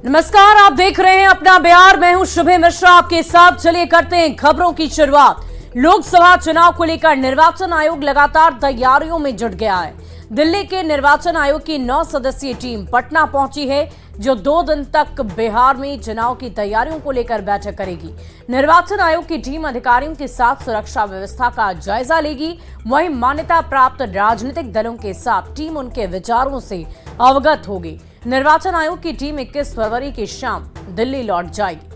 नमस्कार, आप देख रहे हैं अपना बिहार। मैं हूं शुभे मिश्रा आपके साथ। चलिए करते हैं खबरों की शुरुआत। लोकसभा चुनाव को लेकर निर्वाचन आयोग लगातार तैयारियों में जुट गया है। दिल्ली के निर्वाचन आयोग की 9 सदस्यीय टीम पटना पहुंची है, जो 2 दिन तक बिहार में चुनाव की तैयारियों को लेकर बैठक करेगी। निर्वाचन आयोग की टीम अधिकारियों के साथ सुरक्षा व्यवस्था का जायजा लेगी। वहीं मान्यता प्राप्त राजनीतिक दलों के साथ टीम उनके विचारों से अवगत होगी। निर्वाचन आयोग की टीम 21 फरवरी की शाम दिल्ली लौट जाएगी।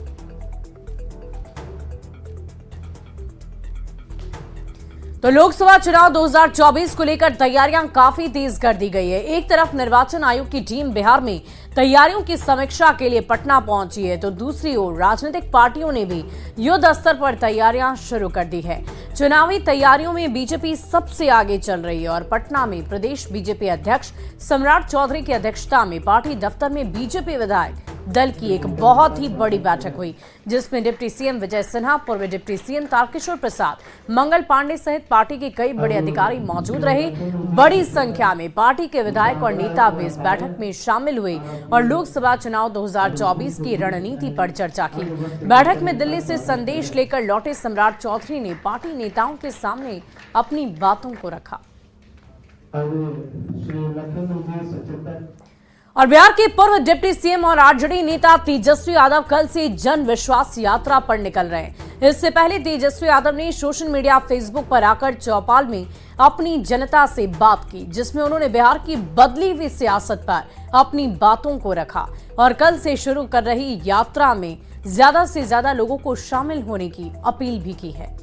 तो लोकसभा चुनाव 2024 को लेकर तैयारियां काफी तेज कर दी गई है। एक तरफ निर्वाचन आयोग की टीम बिहार में तैयारियों की समीक्षा के लिए पटना पहुंची है, तो दूसरी ओर राजनीतिक पार्टियों ने भी युद्ध स्तर पर तैयारियां शुरू कर दी है। चुनावी तैयारियों में बीजेपी सबसे आगे चल रही है और पटना में प्रदेश बीजेपी अध्यक्ष सम्राट चौधरी की अध्यक्षता में पार्टी दफ्तर में बीजेपी विधायक दल की एक बहुत ही बड़ी बैठक हुई, जिसमें डिप्टी सीएम विजय सिन्हा, पूर्व डिप्टी सीएम तारकिशोर प्रसाद, मंगल पांडे सहित पार्टी के कई बड़े अधिकारी मौजूद रहे। बड़ी संख्या में पार्टी के विधायक और नेता भी इस बैठक में शामिल हुए और लोकसभा चुनाव 2024 की रणनीति पर चर्चा की। बैठक में दिल्ली से संदेश लेकर लौटे सम्राट चौधरी ने पार्टी नेताओं के सामने अपनी बातों को रखा। और बिहार के पूर्व डिप्टी सीएम और आरजेडी नेता तेजस्वी यादव कल से जन विश्वास यात्रा पर निकल रहे हैं। इससे पहले तेजस्वी यादव ने सोशल मीडिया फेसबुक पर आकर चौपाल में अपनी जनता से बात की, जिसमें उन्होंने बिहार की बदली हुई सियासत पर अपनी बातों को रखा और कल से शुरू कर रही यात्रा में ज्यादा से ज्यादा लोगों को शामिल होने की अपील भी की है।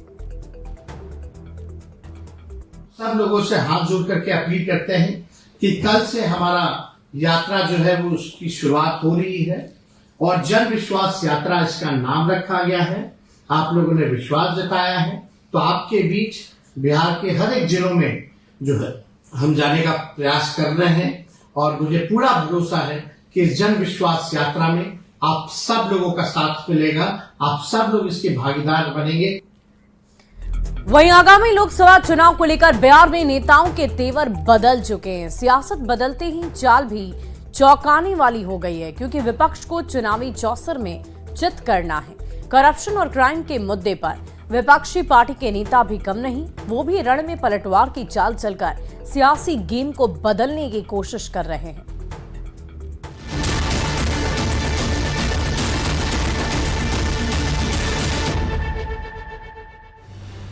सब लोगों से हाथ जोड़ करके अपील करते हैं कि कल से हमारा यात्रा जो है वो उसकी शुरुआत हो रही है और जन विश्वास यात्रा इसका नाम रखा गया है। आप लोगों ने विश्वास जताया है, तो आपके बीच बिहार के हर एक जिलों में जो है हम जाने का प्रयास कर रहे हैं और मुझे पूरा भरोसा है कि इस जन विश्वास यात्रा में आप सब लोगों का साथ मिलेगा, आप सब लोग इसके भागीदार बनेंगे। वहीं आगामी लोकसभा चुनाव को लेकर बिहार में नेताओं के तेवर बदल चुके हैं। सियासत बदलते ही चाल भी चौंकाने वाली हो गई है, क्योंकि विपक्ष को चुनावी चौसर में चित करना है। करप्शन और क्राइम के मुद्दे पर विपक्षी पार्टी के नेता भी कम नहीं, वो भी रण में पलटवार की चाल चलकर सियासी गेम को बदलने की कोशिश कर रहे हैं।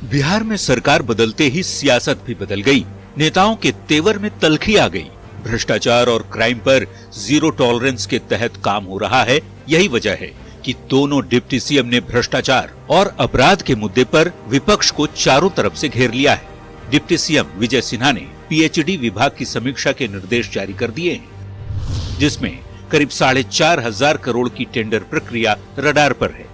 बिहार में सरकार बदलते ही सियासत भी बदल गई। नेताओं के तेवर में तल्खी आ गई। भ्रष्टाचार और क्राइम पर जीरो टॉलरेंस के तहत काम हो रहा है। यही वजह है कि दोनों डिप्टी सीएम ने भ्रष्टाचार और अपराध के मुद्दे पर विपक्ष को चारों तरफ से घेर लिया है। डिप्टी सीएम विजय सिन्हा ने पीएचडी विभाग की समीक्षा के निर्देश जारी कर दिए हैं, जिसमें करीब 4,500 करोड़ की टेंडर प्रक्रिया रडार पर है।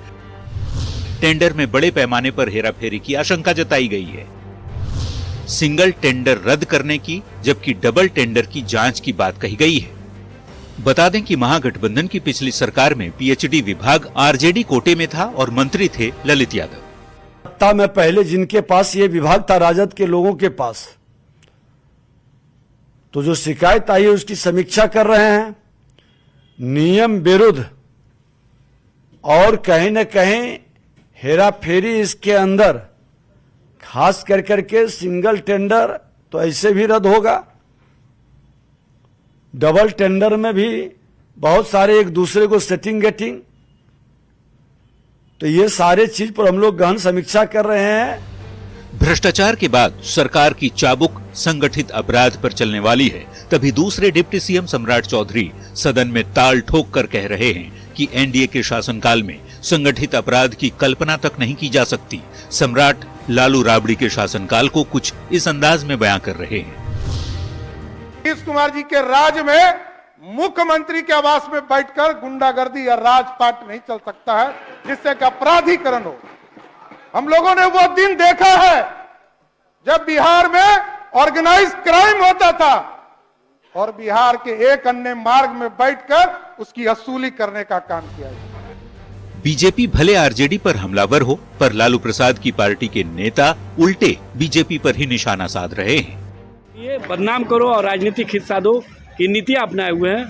टेंडर में बड़े पैमाने पर हेराफेरी की आशंका जताई गई है। सिंगल टेंडर रद्द करने की, जबकि डबल टेंडर की जांच की बात कही गई है। बता दें कि महागठबंधन की पिछली सरकार में पीएचडी विभाग आरजेडी कोटे में था और मंत्री थे ललित यादव। सत्ता में पहले जिनके पास ये विभाग था, राजद के लोगों के पास, तो जो शिकायत आई है उसकी समीक्षा कर रहे हैं। नियम विरुद्ध और कहीं न कहीं हेरा फेरी इसके अंदर, खास कर करके सिंगल टेंडर तो ऐसे भी रद्द होगा, डबल टेंडर में भी बहुत सारे एक दूसरे को सेटिंग गेटिंग, तो ये सारे चीज पर हम लोग गहन समीक्षा कर रहे हैं। भ्रष्टाचार के बाद सरकार की चाबुक संगठित अपराध पर चलने वाली है। तभी दूसरे डिप्टी सीएम सम्राट चौधरी सदन में ताल ठोक कर कह रहे हैं कि एनडीए के शासनकाल में संगठित अपराध की कल्पना तक नहीं की जा सकती। सम्राट लालू राबड़ी के शासनकाल को कुछ इस अंदाज में बयां कर रहे हैं। नीतीश कुमार जी के राज में मुख्यमंत्री के आवास में बैठकर गुंडागर्दी या राजपाट नहीं चल सकता है, जिससे कि अपराधीकरण हो। हम लोगों ने वो दिन देखा है जब बिहार में ऑर्गेनाइज क्राइम होता था और बिहार के एक अन्य मार्ग में बैठकर उसकी वसूली करने का काम किया। बीजेपी भले आरजेडी पर हमलावर हो, पर लालू प्रसाद की पार्टी के नेता उल्टे बीजेपी पर ही निशाना साध रहे हैं। ये बदनाम करो और राजनीतिक हिस्सा दो, ये नीतियां अपनाए हुए हैं।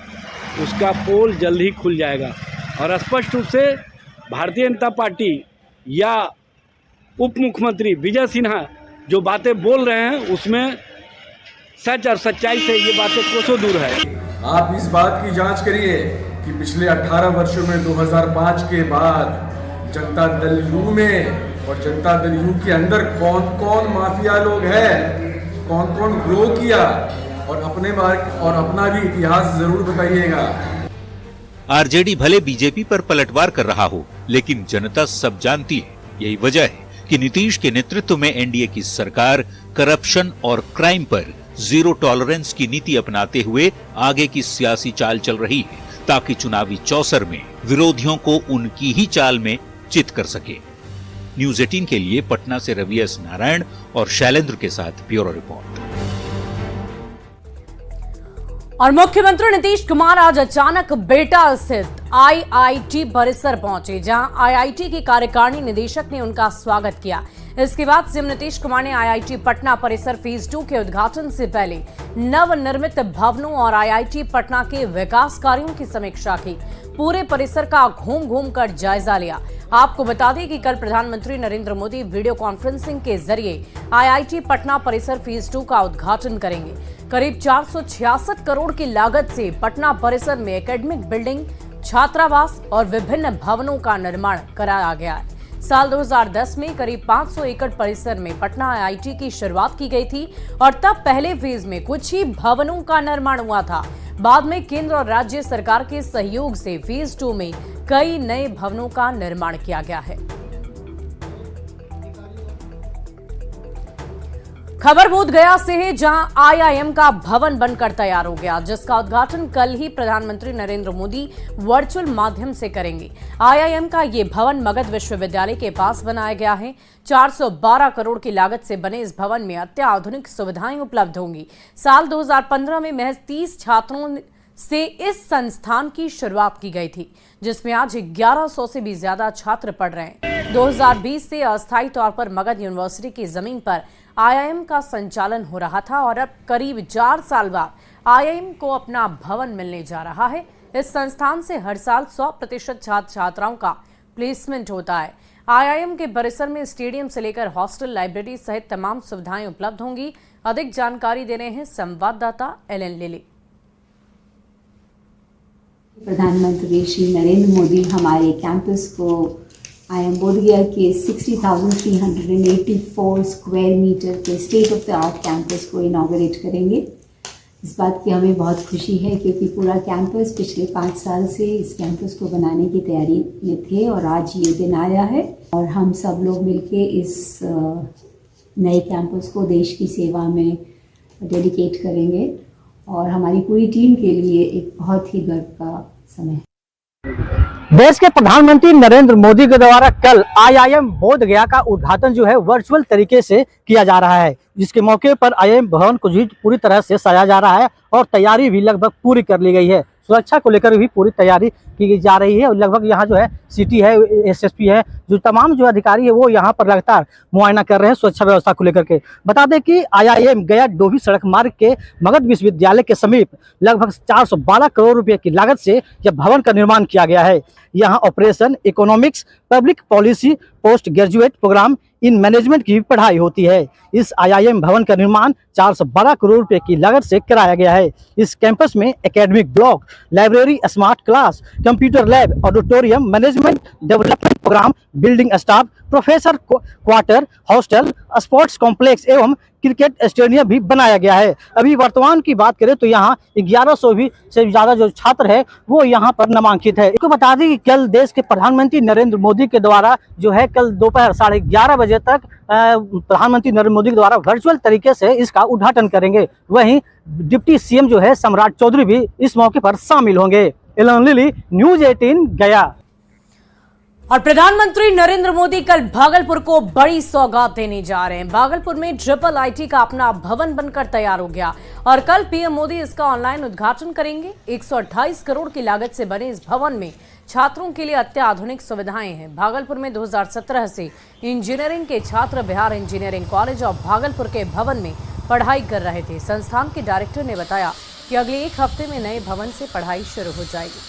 उसका पोल जल्द ही खुल जाएगा। और स्पष्ट रूप से भारतीय जनता पार्टी या उप मुख्यमंत्री विजय सिन्हा जो बातें बोल रहे हैं उसमें सच और सच्चाई से ये बातें कोसों दूर है। आप इस बात की जांच करिए कि पिछले 18 वर्षों में 2005 के बाद जनता दल यू में और जनता दल यू के अंदर कौन कौन माफिया लोग हैं, कौन कौन ग्रो किया, और अपना भी इतिहास जरूर बताइएगा। आरजेडी भले बीजेपी पर पलटवार कर रहा हो, लेकिन जनता सब जानती है। यही वजह है कि नीतीश के नेतृत्व में एनडीए की सरकार करप्शन और क्राइम पर जीरो टॉलरेंस की नीति अपनाते हुए आगे की सियासी चाल चल रही है, ताकि चुनावी चौसर में विरोधियों को उनकी ही चाल में चित कर सके। न्यूज़ 18 के लिए पटना से रवि एस नारायण और शैलेंद्र के साथ ब्यूरो रिपोर्ट। और मुख्यमंत्री नीतीश कुमार आज अचानक बेटा स्थित आईआईटी परिसर पहुंचे, जहां आईआईटी की कार्यकारिणी निदेशक ने उनका स्वागत किया। इसके बाद सीएम नीतीश कुमार ने आईआईटी पटना परिसर फेज 2 के उद्घाटन से पहले नवनिर्मित भवनों और आईआईटी पटना के विकास कार्यों की समीक्षा की। पूरे परिसर का घूम घूम कर जायजा लिया। आपको बता दें कि कल प्रधानमंत्री नरेंद्र मोदी वीडियो कॉन्फ्रेंसिंग के जरिए आईआईटी पटना परिसर फेज 2 का उद्घाटन करेंगे। करीब 466 करोड़ की लागत से पटना परिसर में एकेडमिक बिल्डिंग, छात्रावास और विभिन्न भवनों का निर्माण कराया गया है। साल 2010 में करीब 500 एकड़ परिसर में पटना आईआईटी की शुरुआत की गई थी और तब पहले फेज में कुछ ही भवनों का निर्माण हुआ था। बाद में केंद्र और राज्य सरकार के सहयोग से फेज 2 में कई नए भवनों का निर्माण किया गया है। खबर बोधगया से है, जहां आईआईएम का भवन बनकर तैयार हो गया, जिसका उद्घाटन कल ही प्रधानमंत्री नरेंद्र मोदी वर्चुअल माध्यम से करेंगे। आईआईएम का ये भवन मगध विश्वविद्यालय के पास बनाया गया है। 412 करोड़ की लागत से बने इस भवन में अत्याधुनिक सुविधाएं उपलब्ध होंगी। साल 2015 में महज 30 छात्रों से इस संस्थान की शुरुआत की गई थी, जिसमें आज 1100 से भी ज्यादा छात्र पढ़ रहे हैं। 2020 से अस्थायी तौर पर मगध यूनिवर्सिटी की जमीन पर आईआईएम का संचालन हो रहा था और अब करीब 4 साल बाद आईआईएम को अपना भवन मिलने जा रहा है। इस संस्थान से हर साल 100% छात्र छात्राओं का प्लेसमेंट होता है। आईआईएम के परिसर में स्टेडियम से लेकर हॉस्टल, लाइब्रेरी सहित तमाम सुविधाएं उपलब्ध होंगी। अधिक जानकारी दे रहे हैं संवाददाता एलन लिली। प्रधानमंत्री श्री नरेंद्र मोदी हमारे कैंपस को आईआईएम बोधगया के 60,384 स्क्वायर मीटर के state of the art campus को इनॉग्रेट करेंगे। इस बात की हमें बहुत खुशी है, क्योंकि पूरा कैंपस पिछले 5 साल से इस कैंपस को बनाने की तैयारी में थे और आज ये दिन आया है और हम सब लोग मिलके इस नए कैंपस को देश की सेवा में डेडिकेट करेंगे और हमारी पूरी टीम के लिए एक बहुत ही गर्व का समय है। देश के प्रधानमंत्री नरेंद्र मोदी के द्वारा कल आईआईएम बोधगया का उद्घाटन जो है वर्चुअल तरीके से किया जा रहा है, जिसके मौके पर आईआईएम भवन को भी पूरी तरह से सजाया जा रहा है और तैयारी भी लगभग पूरी कर ली गई है। सुरक्षा को लेकर भी पूरी तैयारी की जा रही है और लगभग यहाँ जो है सिटी है, एसएसपी है, जो तमाम जो अधिकारी है वो यहाँ पर लगातार मुआयना कर रहे हैं सुरक्षा व्यवस्था को लेकर के। बता दें कि आईआईएम गया डोभी सड़क मार्ग के मगध विश्वविद्यालय के समीप लगभग 412 करोड़ रुपए की लागत से यह भवन का निर्माण किया गया है। यहाँ operation, economics, public policy, post graduate programme in management की भी पढ़ाई होती है। इस आईआईएम भवन का निर्माण 412 करोड़ रुपए की लागत से कराया गया है। इस कैंपस में academic block, library, smart class, computer lab, auditorium, management development programme, building staff, professor quarter, hostel, sports complex एवं क्रिकेट स्टेडियम भी बनाया गया है। अभी वर्तमान की बात करें तो यहाँ 1100 भी से ज्यादा जो छात्र है वो यहाँ पर नामांकित है। इसको बता दें कि कल देश के प्रधानमंत्री नरेंद्र मोदी के द्वारा जो है कल दोपहर 11:30 बजे तक प्रधानमंत्री नरेंद्र मोदी के द्वारा वर्चुअल तरीके से इसका उद्घाटन करेंगे। वहीं डिप्टी सीएम जो है सम्राट चौधरी भी इस मौके पर शामिल होंगे। एलन लिली, न्यूज़ 18 गया। और प्रधानमंत्री नरेंद्र मोदी कल भागलपुर को बड़ी सौगात देने जा रहे हैं। भागलपुर में ट्रिपल आईटी का अपना भवन बनकर तैयार हो गया और कल पीएम मोदी इसका ऑनलाइन उद्घाटन करेंगे। 128 करोड़ की लागत से बने इस भवन में छात्रों के लिए अत्याधुनिक सुविधाएं हैं। भागलपुर में 2017 से इंजीनियरिंग के छात्र बिहार इंजीनियरिंग कॉलेज और भागलपुर के भवन में पढ़ाई कर रहे थे। संस्थान के डायरेक्टर ने बताया कि अगले एक हफ्ते में नए भवन से पढ़ाई शुरू हो जाएगी।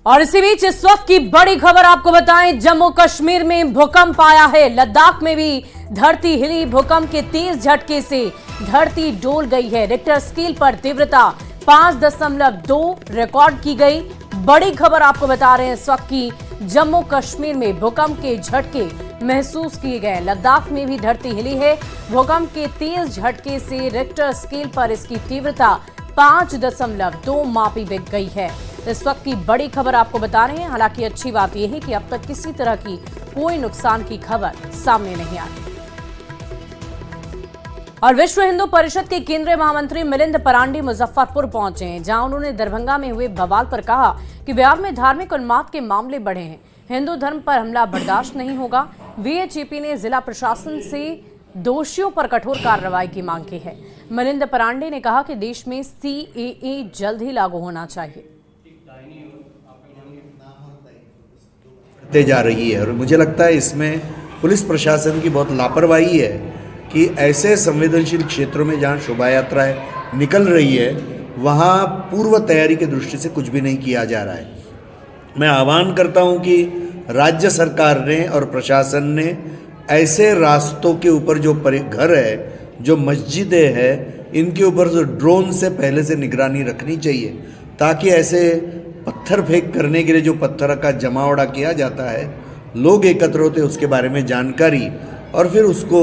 और इसी बीच इस वक्त की बड़ी खबर आपको बताएं, जम्मू कश्मीर में भूकंप आया है। लद्दाख में भी धरती हिली। भूकंप के तेज झटके से धरती डोल गई है। रिक्टर स्केल पर तीव्रता 5.2 रिकॉर्ड की गई। बड़ी खबर आपको बता रहे हैं इस वक्त की, जम्मू कश्मीर में भूकंप के झटके महसूस किए गए। लद्दाख में भी धरती हिली है। भूकंप के तेज झटके से रिक्टर स्केल पर इसकी तीव्रता 5.2 मापी गई है। इस वक्त की बड़ी खबर आपको बता रहे हैं। हालांकि अच्छी बात यह है कि अब तक किसी तरह की कोई नुकसान की खबर सामने नहीं आई। और विश्व हिंदू परिषद के केंद्रीय महामंत्री मिलिंद परांडी मुजफ्फरपुर पहुंचे हैं, जहां उन्होंने दरभंगा में हुए बवाल पर कहा कि बिहार में धार्मिक उन्माद के मामले बढ़े हैं। हिंदू धर्म पर हमला बर्दाश्त नहीं होगा। वीएचपी ने जिला प्रशासन से दोषियों पर कठोर कार्रवाई की मांग की है। मिलिंद परांडे ने कहा कि देश में सीएए जल्द ही लागू होना चाहिए। जा रही है और मुझे लगता है इसमें पुलिस प्रशासन की बहुत लापरवाही है कि ऐसे संवेदनशील क्षेत्रों में जहां शोभा यात्राएं निकल रही है वहां पूर्व तैयारी के दृष्टि से कुछ भी नहीं किया जा रहा है। मैं आह्वान करता हूं कि राज्य सरकार ने और प्रशासन ने ऐसे रास्तों के ऊपर जो घर है, जो मस्जिदें हैं, इनके ऊपर जो ड्रोन से पहले से निगरानी रखनी चाहिए, ताकि ऐसे पत्थर फेंक करने के लिए जो पत्थर का जमावड़ा किया जाता है, लोग एकत्र होते उसके बारे में जानकारी और फिर उसको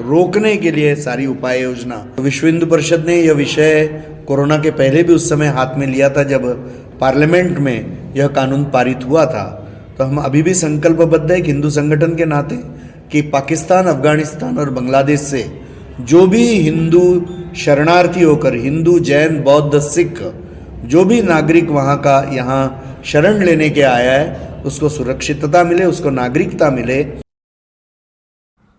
रोकने के लिए सारी उपाय योजना। विश्व हिंदू परिषद ने यह विषय कोरोना के पहले भी उस समय हाथ में लिया था जब पार्लियामेंट में यह कानून पारित हुआ था। तो हम अभी भी संकल्पबद्ध है हिंदू संगठन के नाते कि पाकिस्तान, अफगानिस्तान और बांग्लादेश से जो भी हिंदू शरणार्थी होकर, हिंदू, जैन, बौद्ध, सिख, जो भी नागरिक वहाँ का यहाँ शरण लेने के आया है, उसको सुरक्षितता मिले, उसको नागरिकता मिले।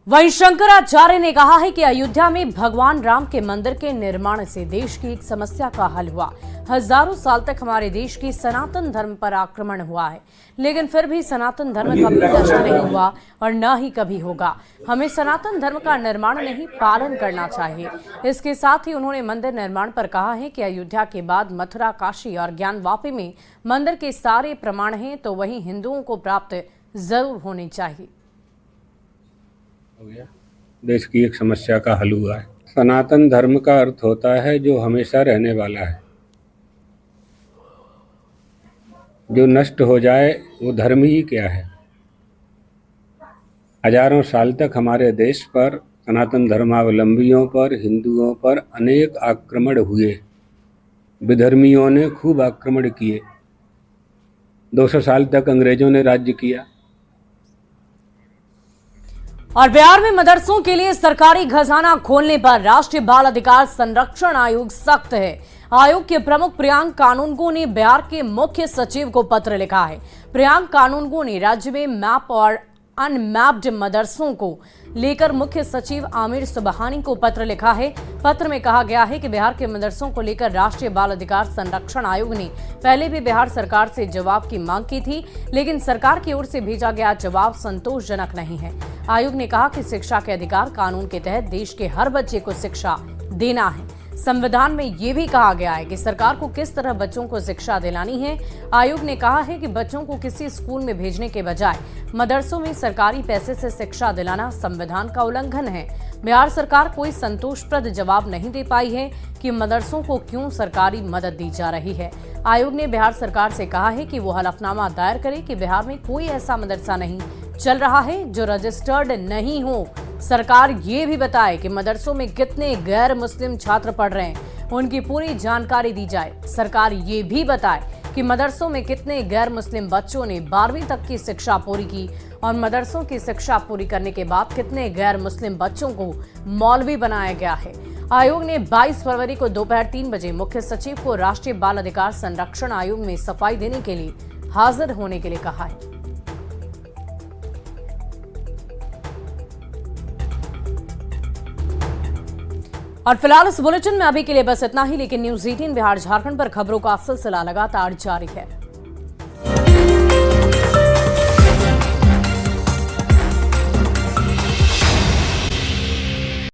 वहीं शंकराचार्य ने कहा है कि अयोध्या में भगवान राम के मंदिर के निर्माण से देश की एक समस्या का हल हुआ। हजारों साल तक हमारे देश की सनातन धर्म पर आक्रमण हुआ है, लेकिन फिर भी सनातन धर्म कभी नष्ट नहीं हुआ और न ही कभी होगा। हमें सनातन धर्म का निर्माण नहीं, पालन करना चाहिए। इसके साथ ही उन्होंने मंदिर निर्माण पर कहा है कि अयोध्या के बाद मथुरा, काशी और ज्ञानवापी में मंदिर के सारे प्रमाण हैं, तो वही हिंदुओं को प्राप्त जरूर होनी चाहिए। देश की एक समस्या का हल हुआ है। सनातन धर्म का अर्थ होता है जो हमेशा रहने वाला है। जो नष्ट हो जाए वो धर्म ही क्या है। हजारों साल तक हमारे देश पर सनातन धर्मावलंबियों पर, हिंदुओं पर अनेक आक्रमण हुए। विधर्मियों ने खूब आक्रमण किए। 200 साल तक अंग्रेजों ने राज्य किया। और बिहार में मदरसों के लिए सरकारी खजाना खोलने पर राष्ट्रीय बाल अधिकार संरक्षण आयोग सख्त है। आयोग के प्रमुख प्रियांक कानूनगो ने बिहार के मुख्य सचिव को पत्र लिखा है। प्रियांक कानूनगो ने राज्य में मैप और अनमैप्ड मदरसों को लेकर मुख्य सचिव आमिर सुबहानी को पत्र लिखा है। पत्र में कहा गया है कि बिहार के मदरसों को लेकर राष्ट्रीय बाल अधिकार संरक्षण आयोग ने पहले भी बिहार सरकार से जवाब की मांग की थी, लेकिन सरकार की ओर से भेजा गया जवाब संतोषजनक नहीं है। आयोग ने कहा कि शिक्षा के अधिकार कानून के तहत देश के हर बच्चे को शिक्षा देना है। संविधान में ये भी कहा गया है कि सरकार को किस तरह बच्चों को शिक्षा दिलानी है। आयोग ने कहा है कि बच्चों को किसी स्कूल में भेजने के बजाय मदरसों में सरकारी पैसे से शिक्षा दिलाना संविधान का उल्लंघन है। बिहार सरकार कोई संतोषप्रद जवाब नहीं दे पाई है कि मदरसों को क्यों सरकारी मदद दी जा रही है। आयोग ने बिहार सरकार से कहा है कि वो हलफनामा दायर करे कि बिहार में कोई ऐसा मदरसा नहीं चल रहा है जो रजिस्टर्ड नहीं हो। सरकार ये भी बताए कि मदरसों में कितने गैर मुस्लिम छात्र पढ़ रहे हैं, उनकी पूरी जानकारी दी जाए। सरकार ये भी बताए कि मदरसों में कितने गैर मुस्लिम बच्चों ने 12वीं तक की शिक्षा पूरी की और मदरसों की शिक्षा पूरी करने के बाद कितने गैर मुस्लिम बच्चों को मौलवी बनाया गया है। आयोग ने 22 फरवरी को दोपहर 3 बजे मुख्य सचिव को राष्ट्रीय बाल अधिकार संरक्षण आयोग में सफाई देने के लिए हाजिर होने के लिए कहा है। और फिलहाल इस बुलेटिन में अभी के लिए बस इतना ही, लेकिन न्यूज़ 18 बिहार झारखंड पर खबरों का सिलसिला लगातार जारी है।